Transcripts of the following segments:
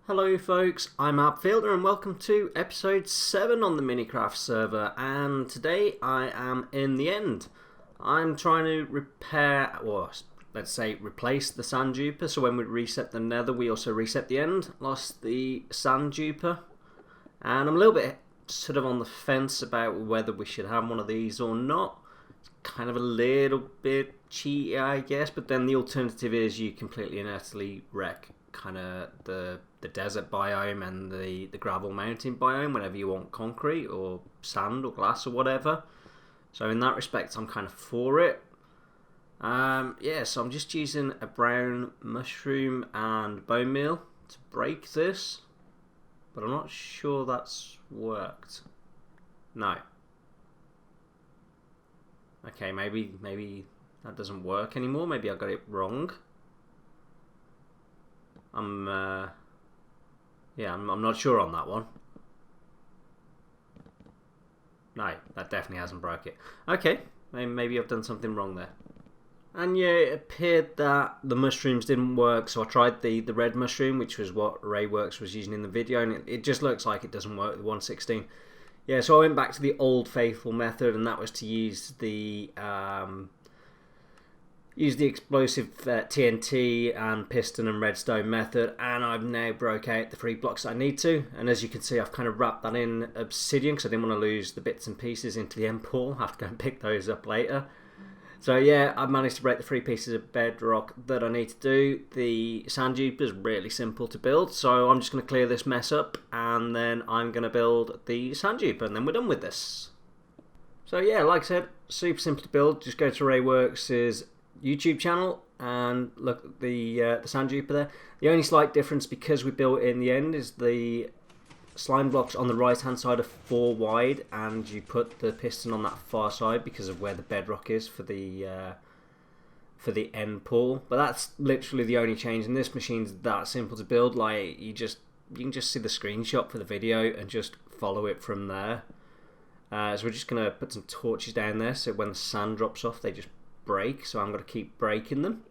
Hello folks, I'm Abfielder and welcome to episode 7 on the Minicraft server, and today I am in the end. I'm trying to repair, or let's say replace the sand duper, so when we reset the nether we also reset the end. Lost the sand duper, and I'm a little bit sort of on the fence about whether we should have one of these or not. It's kind of a little bit cheaty I guess, but then the alternative is you completely and utterly wreck kind of the desert biome and the gravel mountain biome whenever you want concrete or sand or glass or whatever. So in that respect I'm kind of for it. Yeah, so I'm just using a brown mushroom and bone meal to break this, but I'm not sure that's worked. No. Okay, maybe that doesn't work anymore. Maybe I got it wrong. I'm not sure on that one. No, that definitely hasn't broke it. Okay, maybe I've done something wrong there. And yeah, it appeared that the mushrooms didn't work, so I tried the red mushroom, which was what Rayworks was using in the video, and it just looks like it doesn't work with 1.16. Yeah, so I went back to the old faithful method, and that was to use the explosive TNT and piston and redstone method, and I've now broke out the 3 blocks I need to, and as you can see I've kind of wrapped that in obsidian because I didn't want to lose the bits and pieces into the end pool. I have to go and pick those up later. So yeah, I've managed to break the 3 pieces of bedrock that I need to do. The sand duper is really simple to build, so I'm just going to clear this mess up and then I'm going to build the sand duper and then we're done with this. So yeah, like I said, super simple to build. Just go to Rayworks' YouTube channel and look at the sand duper there. The only slight difference, because we built it in the end, is the slime blocks on the right hand side are 4 wide and you put the piston on that far side because of where the bedrock is for the end pool. But that's literally the only change, and this machine's that simple to build. Like you can just see the screenshot for the video and just follow it from there. So we're just going to put some torches down there so when the sand drops off they just break, so I'm going to keep breaking them.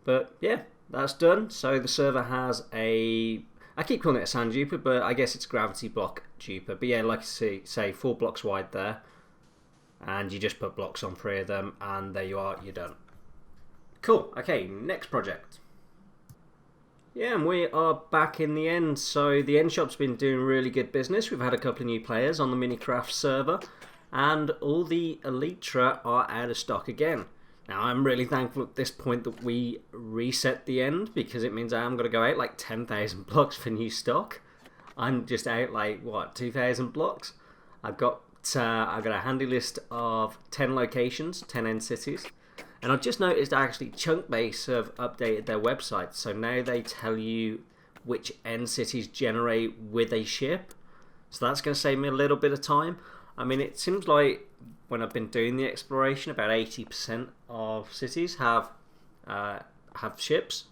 But yeah, that's done. So the server has I keep calling it a sand duper, but I guess it's gravity block duper. But yeah, like I say 4 blocks wide there, and you just put blocks on 3 of them and there you are, you're done. Cool. Okay, next project. Yeah, and we are back in the end. So the end shop's been doing really good business. We've had a couple of new players on the Minicraft server, and all the Elytra are out of stock again. Now I'm really thankful at this point that we reset the end, because it means I'm going to go out like 10,000 blocks for new stock. I'm just out like, what, 2,000 blocks? I've got a handy list of 10 locations, 10 end cities. And I've just noticed actually Chunkbase have updated their website, so now they tell you which end cities generate with a ship. So that's going to save me a little bit of time. I mean, it seems like when I've been doing the exploration, about 80% of cities have ships.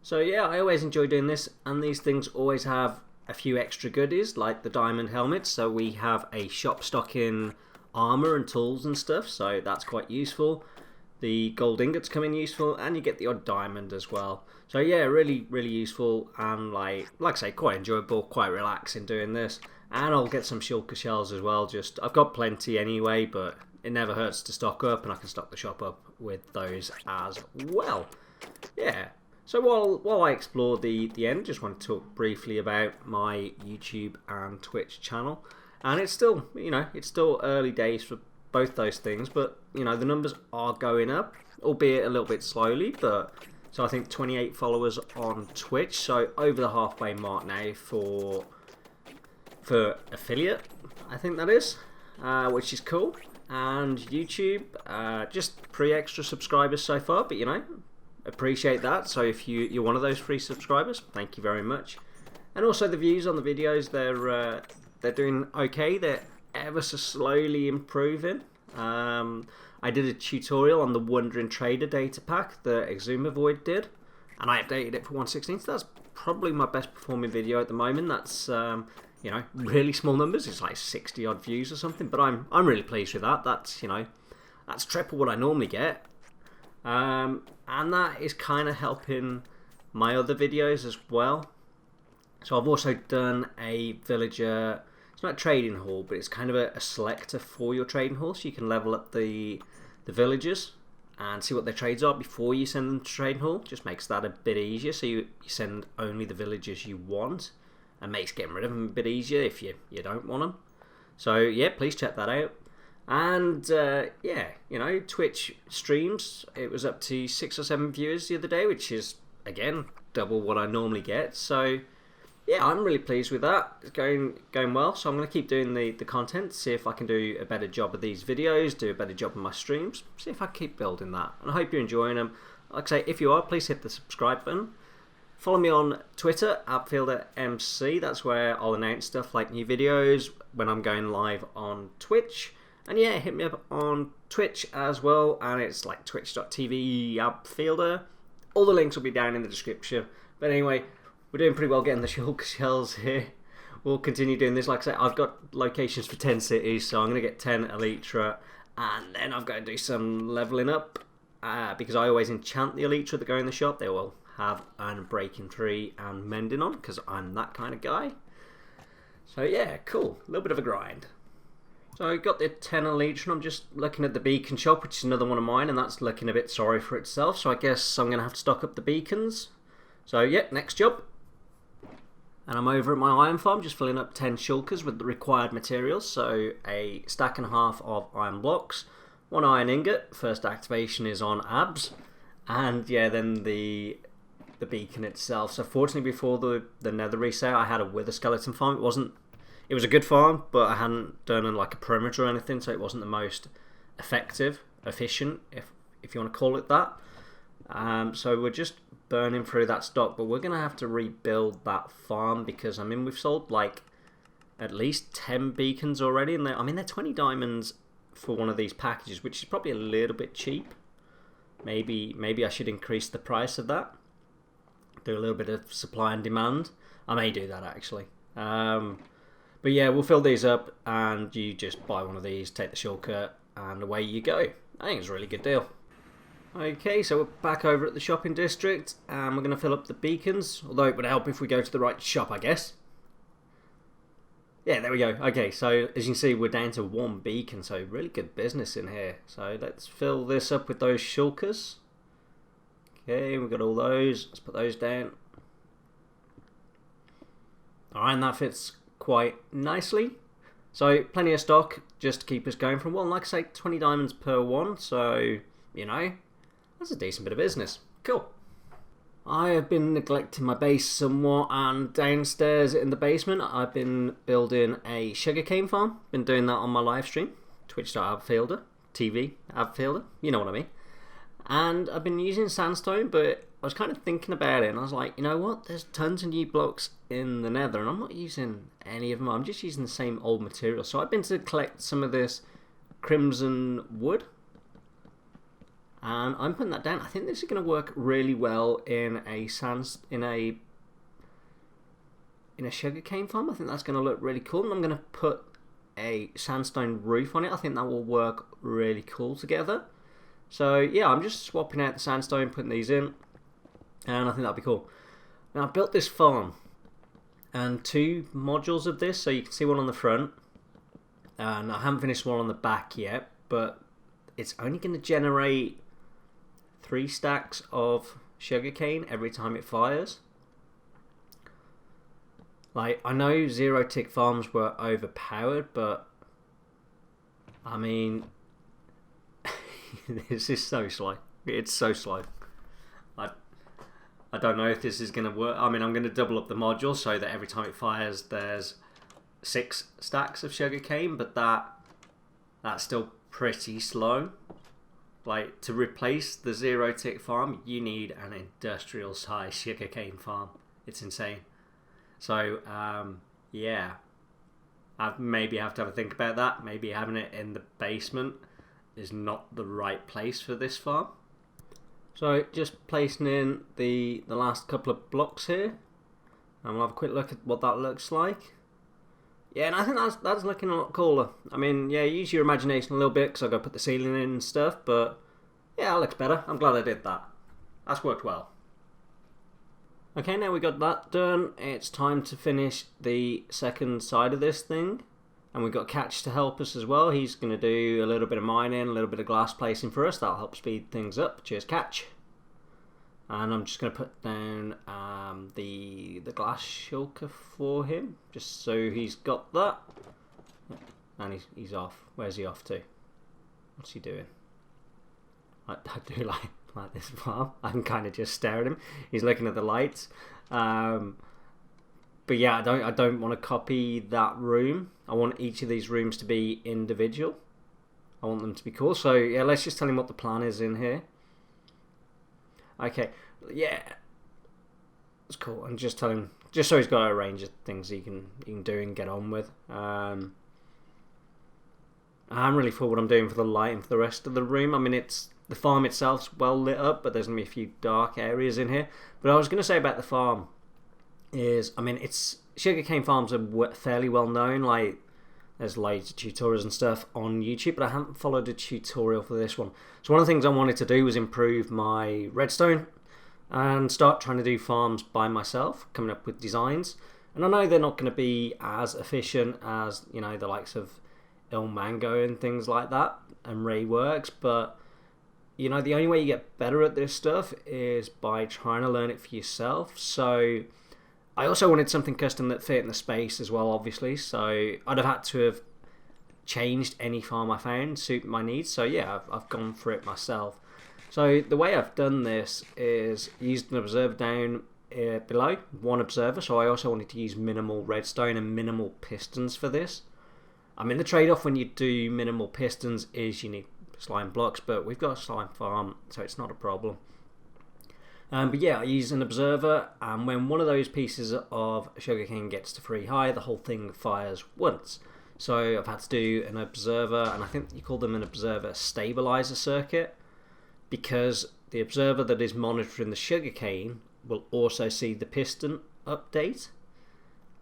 So yeah, I always enjoy doing this, and these things always have a few extra goodies, like the diamond helmets. So we have a shop stocking armor and tools and stuff, so that's quite useful. The gold ingots come in useful, and you get the odd diamond as well. So yeah, really useful, and like I say, quite enjoyable, quite relaxing doing this. And I'll get some shulker shells as well. I've got plenty anyway, but it never hurts to stock up, and I can stock the shop up with those as well. Yeah. So while I explore the end, just want to talk briefly about my YouTube and Twitch channel. And it's still, it's still early days for both those things, but the numbers are going up, albeit a little bit slowly. But so I think 28 followers on Twitch, so over the halfway mark now for affiliate, I think that is, which is cool. And YouTube, just 3 extra subscribers so far, but appreciate that. So if you're one of those 3 subscribers, thank you very much. And also the views on the videos, they're doing okay. They're ever so slowly improving. I did a tutorial on the Wandering Trader data pack that Exuma Void did, and I updated it for 1.16, so that's probably my best performing video at the moment. That's really small numbers. It's like 60 odd views or something, but I'm really pleased with that. That's triple what I normally get, and that is kind of helping my other videos as well. So I've also done a villager, it's not a trading hall, but it's kind of a selector for your trading hall, so you can level up the villagers and see what their trades are before you send them to trading hall. Just makes that a bit easier, so you send only the villagers you want, and makes getting rid of them a bit easier if you don't want them. So yeah, please check that out. And yeah, you know, Twitch streams, it was up to 6 or 7 viewers the other day, which is again double what I normally get. So yeah, I'm really pleased with that. It's going well, so I'm going to keep doing the content, see if I can do a better job of these videos, do a better job of my streams, see if I keep building that. And I hope you're enjoying them. Like I say, if you are, please hit the subscribe button. Follow me on Twitter, @FielderMC. That's where I'll announce stuff like new videos when I'm going live on Twitch. And yeah, hit me up on Twitch as well, and it's like twitch.tv/AbFielder. All the links will be down in the description. But anyway, we're doing pretty well getting the shulker shells here. We'll continue doing this. Like I say, I've got locations for 10 cities, so I'm going to get 10 Elytra, and then I've got to do some leveling up, because I always enchant the Elytra that go in the shop. They will have Unbreaking 3 and Mending on, because I'm that kind of guy. So yeah, cool. A little bit of a grind. So I got the 10 Elytra, and I'm just looking at the beacon shop, which is another one of mine, and that's looking a bit sorry for itself, so I guess I'm going to have to stock up the beacons. So yeah, next job. And I'm over at my iron farm, just filling up 10 shulkers with the required materials. So a stack and a half of iron blocks, 1 iron ingot, first activation is on abs, and yeah, then the beacon itself. So fortunately, before the nether reset, I had a wither skeleton farm. It was a good farm, but I hadn't done like a perimeter or anything, so it wasn't the most efficient, if you want to call it that. So we're just burning through that stock, but we're going to have to rebuild that farm, because I mean, we've sold like at least 10 beacons already, and they're 20 diamonds for one of these packages, which is probably a little bit cheap. Maybe I should increase the price of that, do a little bit of supply and demand. I may do that actually. But yeah, we'll fill these up, and you just buy one of these, take the shulker, and away you go. I think it's a really good deal. Okay, so we're back over at the shopping district, and we're going to fill up the beacons, although it would help if we go to the right shop, I guess. Yeah, there we go. Okay, so as you can see, we're down to 1 beacon, so really good business in here. So let's fill this up with those shulkers. Okay, we've got all those. Let's put those down. Alright, and that fits quite nicely. So plenty of stock just to keep us going from, well, like I say, 20 diamonds per one, so, you know, that's a decent bit of business. Cool. I have been neglecting my base somewhat, and downstairs in the basement I've been building a sugarcane farm. Been doing that on my live stream, twitch.abfielder, TV, abfielder, you know what I mean. And I've been using sandstone, but I was kind of thinking about it, and I was like, you know what, there's tons of new blocks in the nether, and I'm not using any of them, I'm just using the same old material. So I've been to collect some of this crimson wood, and I'm putting that down. I think this is going to work really well in a sugarcane farm. I think that's going to look really cool, and I'm going to put a sandstone roof on it. I think that will work really cool together. So yeah, I'm just swapping out the sandstone, putting these in, and I think that'll be cool. Now I built this farm, and 2 modules of this, so you can see one on the front, and I haven't finished one on the back yet, but it's only going to generate 3 stacks of sugarcane every time it fires. Like, I know 0-tick farms were overpowered, but I mean, this is so slow. It's so slow. I don't know if this is going to work. I mean, I'm going to double up the module so that every time it fires there's 6 stacks of sugarcane, but that's still pretty slow. Like, to replace the 0-tick farm, you need an industrial size sugarcane farm. It's insane. So yeah, I maybe have to have a think about that. Maybe having it in the basement is not the right place for this farm. So just placing in the last couple of blocks here, and we'll have a quick look at what that looks like. Yeah, and I think that's looking a lot cooler. I mean, yeah, use your imagination a little bit, because I've got to put the ceiling in and stuff, but yeah, it looks better. I'm glad I did that. That's worked well. Okay, now we got that done. It's time to finish the second side of this thing. And we've got Catch to help us as well. He's going to do a little bit of mining, a little bit of glass placing for us. That'll help speed things up. Cheers, Catch. And I'm just going to put down the glass shulker for him, just so he's got that. And he's off. Where's he off to? What's he doing? I do like this farm. I can kind of just stare at him. He's looking at the lights. But yeah, I don't want to copy that room. I want each of these rooms to be individual. I want them to be cool. So yeah, let's just tell him what the plan is in here. Okay, yeah, it's cool. And just tell him, just so he's got a range of things he can do and get on with. I'm really for what I'm doing for the lighting for the rest of the room. I mean, the farm itself's well lit up, but there's gonna be a few dark areas in here. But I was gonna say about the farm is, I mean, sugarcane farms are fairly well known. Like, there's loads of tutorials and stuff on YouTube, but I haven't followed a tutorial for this one. So one of the things I wanted to do was improve my redstone and start trying to do farms by myself, coming up with designs. And I know they're not going to be as efficient as, you know, the likes of Il Mango and things like that, and Ray Works, but you know, the only way you get better at this stuff is by trying to learn it for yourself. So I also wanted something custom that fit in the space as well, obviously. So I'd have had to have changed any farm I found, suit my needs. So yeah, I've gone for it myself. So the way I've done this is used an observer down below, one observer. So I also wanted to use minimal redstone and minimal pistons for this. I mean, the trade-off when you do minimal pistons is you need slime blocks, but we've got a slime farm, so it's not a problem. But yeah, I use an observer, and when one of those pieces of sugarcane gets to 3 high, the whole thing fires once. So I've had to do an observer, and I think you call them an observer stabilizer circuit, because the observer that is monitoring the sugarcane will also see the piston update,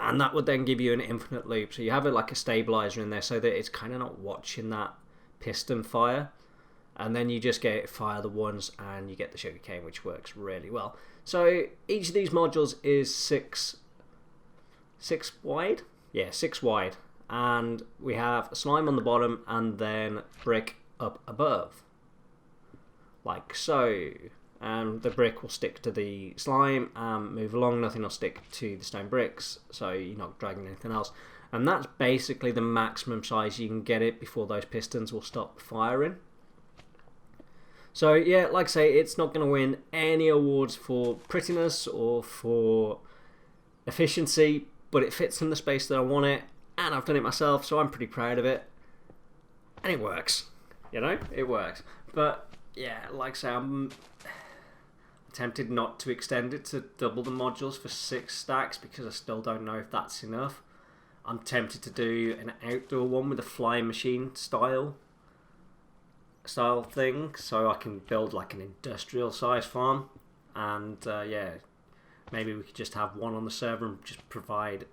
and that would then give you an infinite loop. So you have it like a stabilizer in there, so that it's kind of not watching that piston fire. And then you just get it fire the ones and you get the sugarcane, which works really well. So each of these modules is six wide? Yeah, 6 wide. And we have a slime on the bottom and then brick up above. Like so. And the brick will stick to the slime and move along. Nothing will stick to the stone bricks, so you're not dragging anything else. And that's basically the maximum size you can get it before those pistons will stop firing. So yeah, like I say, it's not going to win any awards for prettiness or for efficiency, but it fits in the space that I want it, and I've done it myself, so I'm pretty proud of it. And it works, you know, it works. But yeah, like I say, I'm tempted not to extend it to double the modules for 6 stacks because I still don't know if that's enough. I'm tempted to do an outdoor one with a flying machine style thing, so I can build like an industrial size farm, and yeah, maybe we could just have one on the server and just provide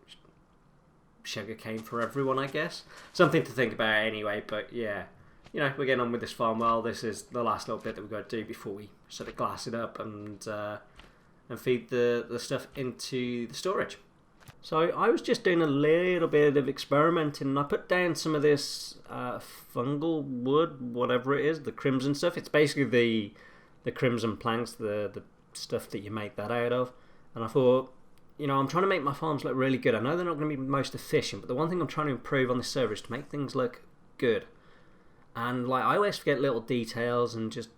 sugarcane for everyone, I guess. Something to think about anyway. But yeah, you know, we're getting on with this farm well. This is the last little bit that we've got to do before we sort of glass it up and feed the stuff into the storage. So I was just doing a little bit of experimenting, and I put down some of this fungal wood, whatever it is, the crimson stuff. It's basically the crimson planks, the stuff that you make that out of. And I thought, you know, I'm trying to make my farms look really good. I know they're not going to be most efficient, but the one thing I'm trying to improve on this server is to make things look good. And like, I always forget little details and just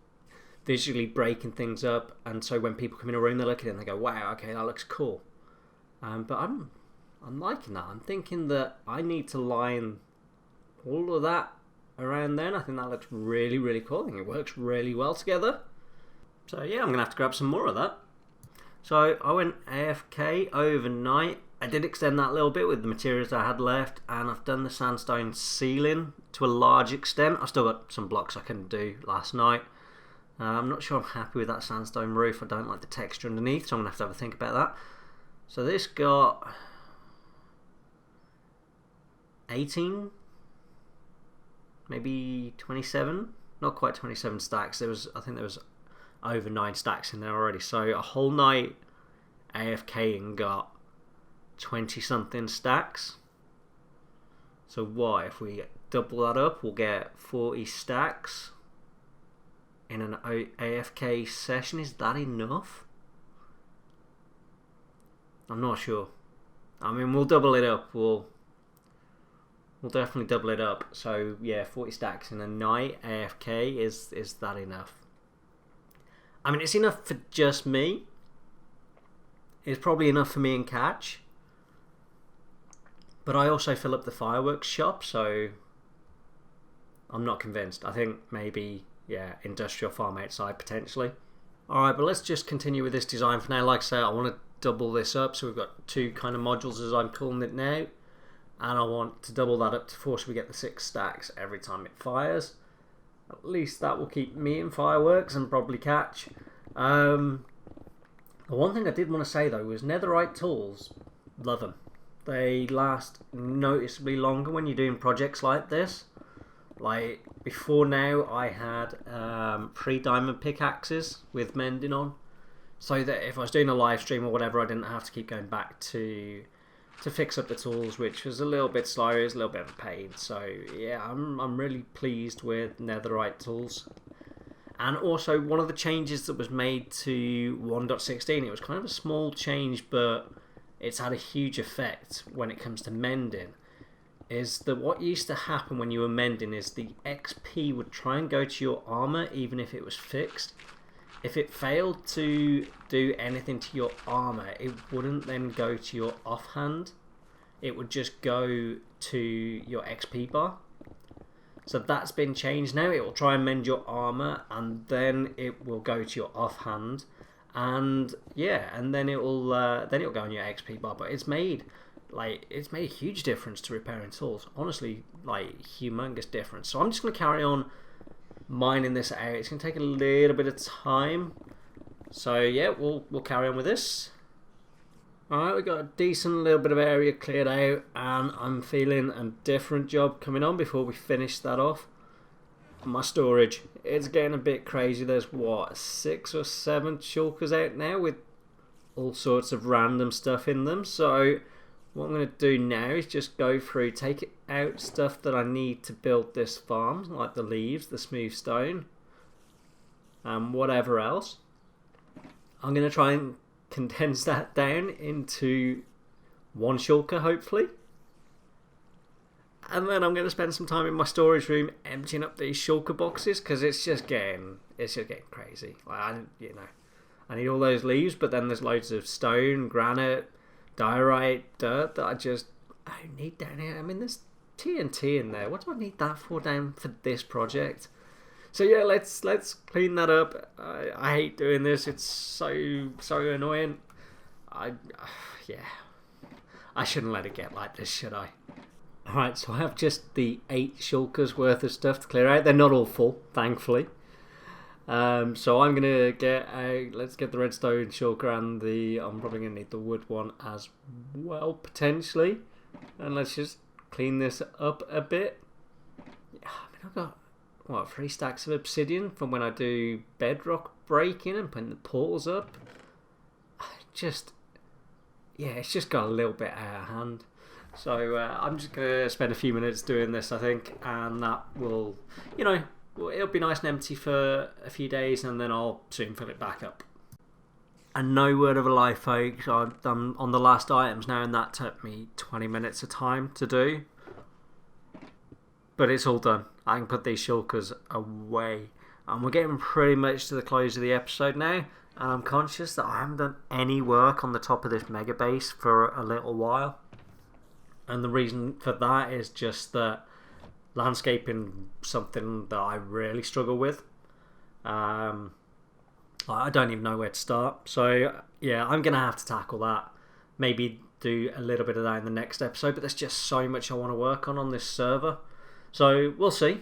visually breaking things up. And so when people come in a room, they look at it and they go, wow, okay, that looks cool. But I'm liking that. I'm thinking that I need to line all of that around there, and I think that looks really, really cool. I think it works really well together. So yeah, I'm going to have to grab some more of that. So I went AFK overnight. I did extend that a little bit with the materials I had left, and I've done the sandstone ceiling to a large extent. I've still got some blocks I couldn't do last night. I'm not sure I'm happy with that sandstone roof. I don't like the texture underneath, so I'm going to have a think about that. So this got 18, maybe 27, not quite 27 stacks. I think there was over 9 stacks in there already. So a whole night AFK and got 20 something stacks. So what if we double that up, we'll get 40 stacks in an AFK session. Is that enough? I'm not sure. I mean, we'll double it up. We'll definitely double it up. So yeah, 40 stacks in a night AFK, is that enough? I mean, it's enough for just me. It's probably enough for me and Catch. But I also fill up the fireworks shop, so I'm not convinced. I think maybe, yeah, industrial farm outside potentially. Alright, but let's just continue with this design for now. Like I say, I want to double this up, so we've got 2 kind of modules as I'm calling it now. And I want to double that up to force we get the 6 stacks every time it fires. At least that will keep me in fireworks and probably Catch. The one thing I did want to say though was netherite tools. Love them. They last noticeably longer when you're doing projects like this. Like before now, I had 3 diamond pickaxes with mending on, so that if I was doing a live stream or whatever, I didn't have to keep going back to fix up the tools, which was a little bit slow. It was a little bit of a pain. So yeah, I'm really pleased with netherite tools. And also one of the changes that was made to 1.16, it was kind of a small change, but it's had a huge effect when it comes to mending, is that what used to happen when you were mending is the XP would try and go to your armor even if it was fixed. If it failed to do anything to your armor, it wouldn't then go to your offhand. It would just go to your XP bar. So that's been changed now. It will try and mend your armor and then it will go to your offhand. And yeah, and then it will go on your XP bar. But it's made a huge difference to repairing tools. Honestly, like humongous difference. So I'm just going to carry on mining this out. It's going to take a little bit of time. So yeah, we'll carry on with this. Alright, we've got a decent little bit of area cleared out, and I'm feeling a different job coming on before we finish that off. My storage, it's getting a bit crazy. There's what, 6 or 7 shulkers out now with all sorts of random stuff in them. So what I'm going to do now is just go through, take out stuff that I need to build this farm, like the leaves, the smooth stone, and whatever else. I'm going to try and condense that down into 1 shulker, hopefully. And then I'm going to spend some time in my storage room emptying up these shulker boxes, because it's just getting crazy. Like, I need all those leaves, but then there's loads of stone, granite, diorite, dirt that I don't need down here. I mean, there's TNT in there. What do I need that for down for this project? So yeah, let's clean that up. I hate doing this. It's so annoying. Yeah, I shouldn't let it get like this, should I? Alright, so I have just the 8 shulkers worth of stuff to clear out. They're not all full, thankfully. So I'm gonna let's get the redstone shulker and I'm probably gonna need the wood one as well, potentially. And let's just clean this up a bit. Yeah, I mean, I've got, what, 3 stacks of obsidian from when I do bedrock breaking and putting the portals up. Yeah, it's just got a little bit out of hand. So I'm just going to spend a few minutes doing this, I think, and that will, it'll be nice and empty for a few days, and then I'll soon fill it back up. And no word of a lie, folks, I'm on the last items now, and that took me 20 minutes of time to do. But it's all done. I can put these shulkers away. And we're getting pretty much to the close of the episode now, and I'm conscious that I haven't done any work on the top of this mega base for a little while. And the reason for that is just that landscaping something that I really struggle with. I don't even know where to start. So yeah, I'm going to have to tackle that. Maybe do a little bit of that in the next episode. But there's just so much I want to work on this server. So we'll see.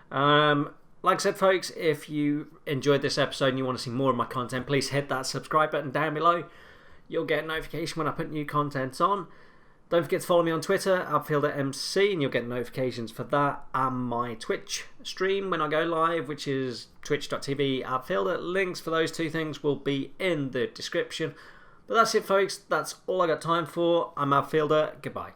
Like I said, folks, if you enjoyed this episode and you want to see more of my content, please hit that subscribe button down below. You'll get a notification when I put new content on. Don't forget to follow me on Twitter, @FieldMC, and you'll get notifications for that, and my Twitch stream when I go live, which is twitch.tv/@Fielder. Links for those 2 things will be in the description. But that's it, folks. That's all I got time for. I'm Outfielder. Goodbye.